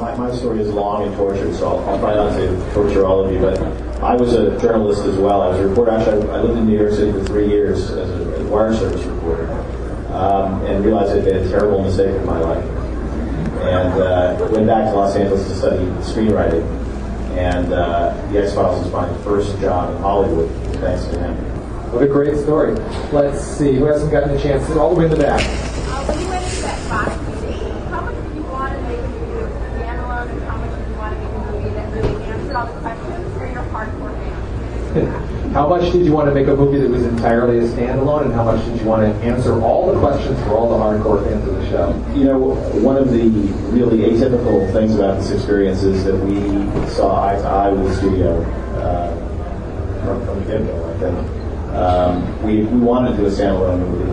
My story is long and tortured, so I'll try not to torture all of you. But I was a journalist as well. I was a reporter. Actually, I lived in New York City for 3 years as a wire service reporter, and realized I'd made a terrible mistake in my life. And went back to Los Angeles to study screenwriting. And the X-Files was my first job in Hollywood, thanks to him. What a great story. Let's see, who hasn't gotten a chance? All the way in the back. When you went into that box, how much did you want to make a movie that was standalone, and how much did you want to make a movie that really answered all the questions for your hardcore fans? How much did you want to make a movie that was entirely a standalone, and how much did you want to answer all the questions for all the hardcore fans of the show? You know, one of the really atypical things about this experience is that we saw eye to eye with the studio from the get-go, I think. We wanted to do a standalone movie,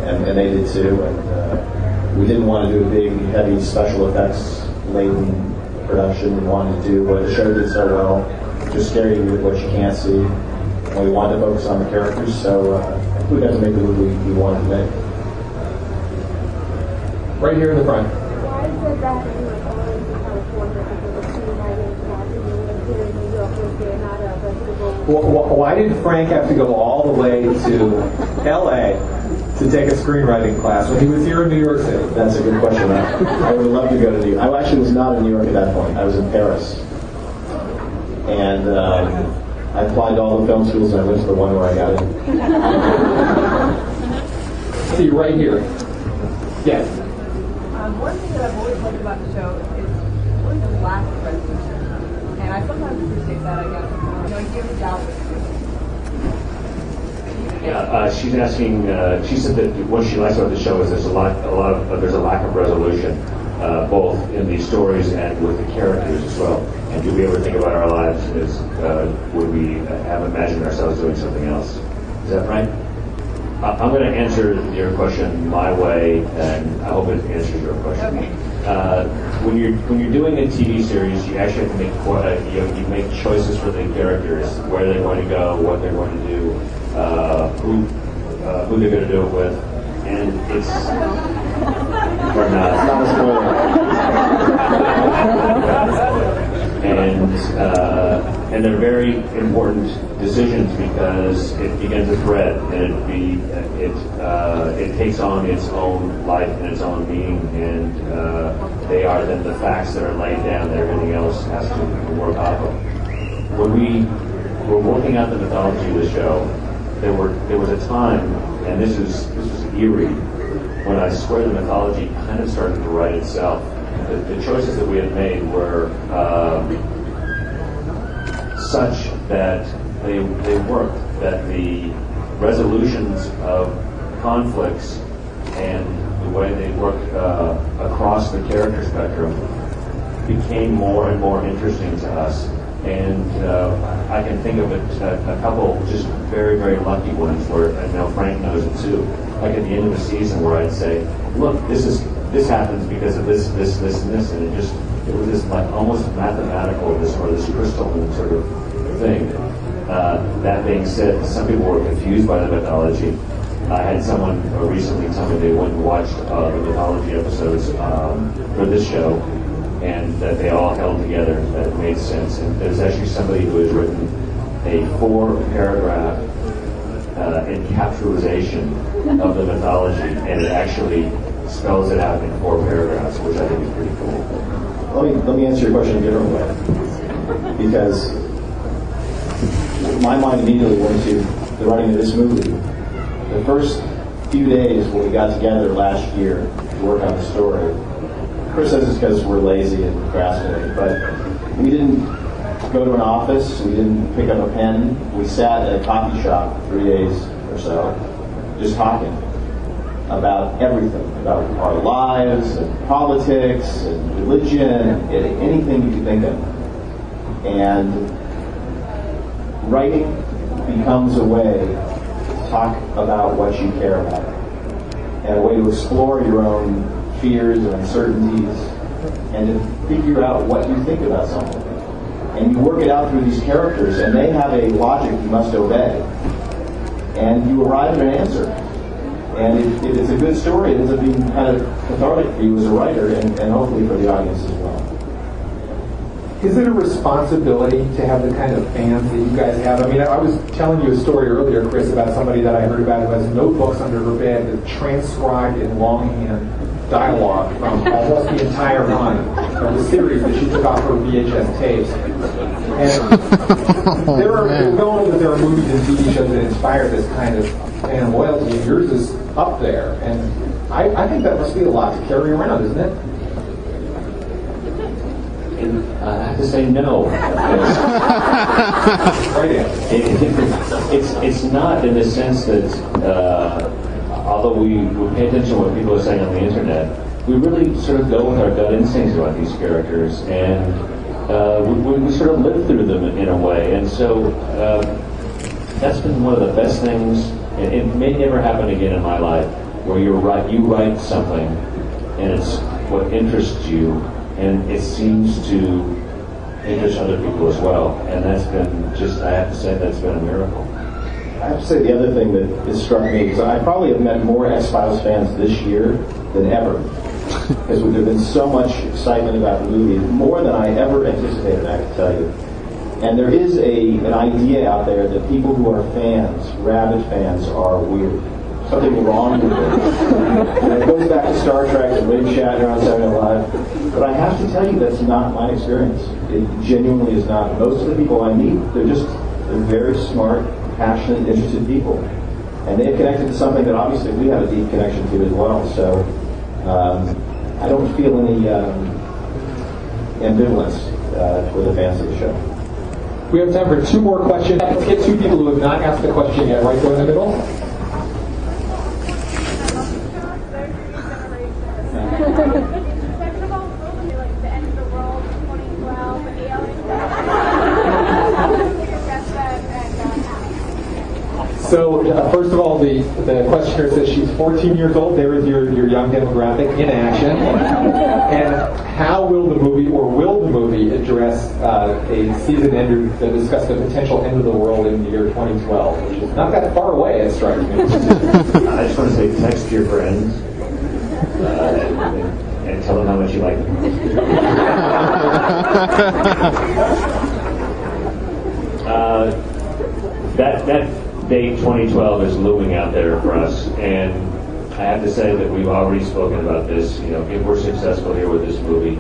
and they did too, and we didn't want to do a big, heavy special effects laden production. We wanted to do what the show did so well, just scare you with what you can't see. And we wanted to focus on the characters, so we got to make the movie we wanted to make. Right here in the front. Why is it that you were always in California because of screenwriting class and you went here in New York was there not a reputable? Why did Frank have to go all the way to L.A. to take a screenwriting class when he was here in New York City? That's a good question. I would love to go to New York. I actually was not in New York at that point. I was in Paris. And I applied to all the film schools, and I went to the one where I got in. See, right here. Yes. One thing that I've always liked about the show is really the lack of resolution. And I sometimes appreciate that, I guess. You know, it gives doubt. Yeah, she's asking. She said that what she likes about the show is there's a lack of resolution, both in the stories and with the characters as well. And do we ever think about our lives as would we have imagined ourselves doing something else? Is that right? I'm going to answer your question my way, and I hope it answers your question. Okay. When you're doing a TV series, you actually have to make you make choices for the characters, where they're going to go, what they're going to do, who they're going to do it with, and it's or not. It's not a spoiler. And they're very important decisions because it begins a thread, and it takes on its own life and its own meaning, and they are then the facts that are laid down that everything else has to work off of. When we were working out the mythology of the show, there was a time, and this was eerie, when I swear the mythology kind of started to write itself. The choices that we had made were such that they worked, that the resolutions of conflicts and the way they worked across the character spectrum became more and more interesting to us. And I can think of a couple just very, very lucky ones where I know Frank knows it too. Like at the end of the season where I'd say, look, this happens because of this, and this, and it was this like almost mathematical, this crystalline sort of thing. That being said, some people were confused by the mythology. I had someone recently tell me they went and watched the mythology episodes for this show, and that they all held together, that it made sense. And there's actually somebody who has written a 4-paragraph encapsulation of the mythology, and it actually spells it out in 4 paragraphs, which I think is pretty cool. Let me answer your question a different way, because my mind immediately went to the writing of this movie. The first few days when we got together last year to work on the story, Chris says it's because we're lazy and procrastinating, but we didn't go to an office, we didn't pick up a pen, we sat at a coffee shop for 3 days or so, just talking about everything, about our lives and politics and religion and anything you could think of. And writing becomes a way to talk about what you care about, and a way to explore your own fears and uncertainties, and to figure out what you think about something. And you work it out through these characters, and they have a logic you must obey. And you arrive at an answer. And if it's a good story, it ends up being kind of cathartic for you as a writer, and hopefully for the audience as well. is it a responsibility to have the kind of fans that you guys have? I mean, I was telling you a story earlier, Chris, about somebody that I heard about who has notebooks under her bed that transcribed in longhand dialogue from almost the entire run of the series that she took off her VHS tapes. And we all know that there are movies and TV shows that inspire this kind of fan loyalty, and yours is up there. And I think that must be a lot to carry around, isn't it? I have to say no. It's not in the sense that, although we pay attention to what people are saying on the internet, we really sort of go with our gut instincts about these characters, and we sort of live through them in a way. And so that's been one of the best things. It may never happen again in my life, where you write something, and it's what interests you, and it seems to interest other people as well. And that's been just, I have to say, that's been a miracle. I have to say the other thing that has struck me is I probably have met more X-Files fans this year than ever. Because there's been so much excitement about the movie, more than I ever anticipated, I can tell you. And there is an idea out there that people who are fans, rabid fans, are weird. Something wrong with it. And it goes back to Star Trek and William Shatner on Saturday Night Live. But I have to tell you, that's not my experience. It genuinely is not. Most of the people I meet, they're very smart, passionate, interested people. And they've connected to something that obviously we have a deep connection to as well. So I don't feel any ambivalence for the fans of the show. We have time for two more questions. Let's get two people who have not asked a question yet. Right there in the middle. So, first of all, the questioner says she's 14 years old. There is your young demographic in action. And how will the movie, or will the movie, address a season ender that discussed the potential end of the world in the year 2012, which is not that far away, it strikes me. I just want to say, text your friends and tell them how much you like them. That date 2012 is looming out there for us, and I have to say that we've already spoken about this. You know, if we're successful here with this movie,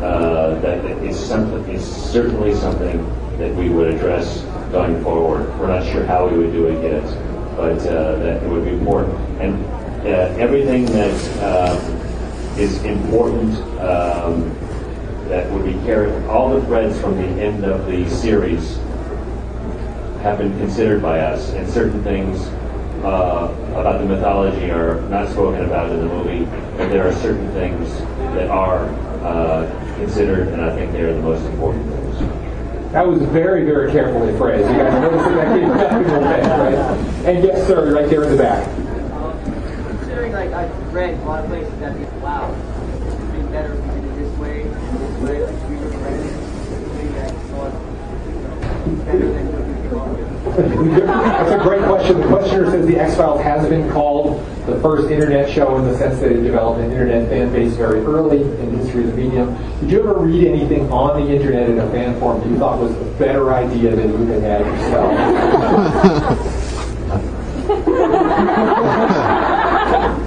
that it's certainly something that we would address going forward. We're not sure how we would do it yet, but that it would be important. And everything that is important that would be carried, all the threads from the end of the series have been considered by us, and certain things about the mythology are not spoken about in the movie, but there are certain things that are considered, and I think they are the most important things. That was very, very carefully phrased. You guys noticing that came technical thing, right? And yes, sir, right there in the back. Considering, like, I've read a lot of places that think, wow, it would be better if we did it this way, like, we were ready, better than what we came up with. That's a great question. The questioner says the X-Files has been called the first internet show in the sense that it developed an internet fan base very early in the history of the medium. Did you ever read anything on the internet in a fan form that you thought was a better idea than you had yourself?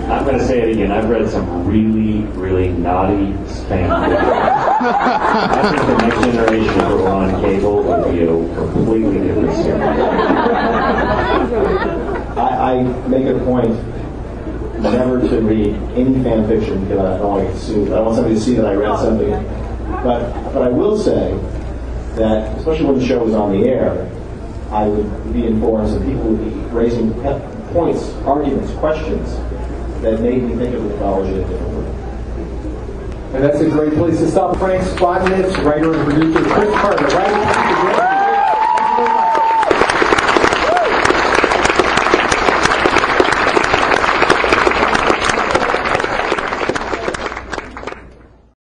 I'm going to say it again. I've read some really, really naughty spam. I think the next generation if we're on cable would be a completely different series. I make a point never to read any fan fiction because I don't want to get sued. I don't want somebody to see that I read something. But I will say that, especially when the show was on the air, I would be informed and people would be raising points, arguments, questions that made me think of the mythology in a different way. And that's a great place to stop. Frank's botanist, writer, and producer Chris Carter, right?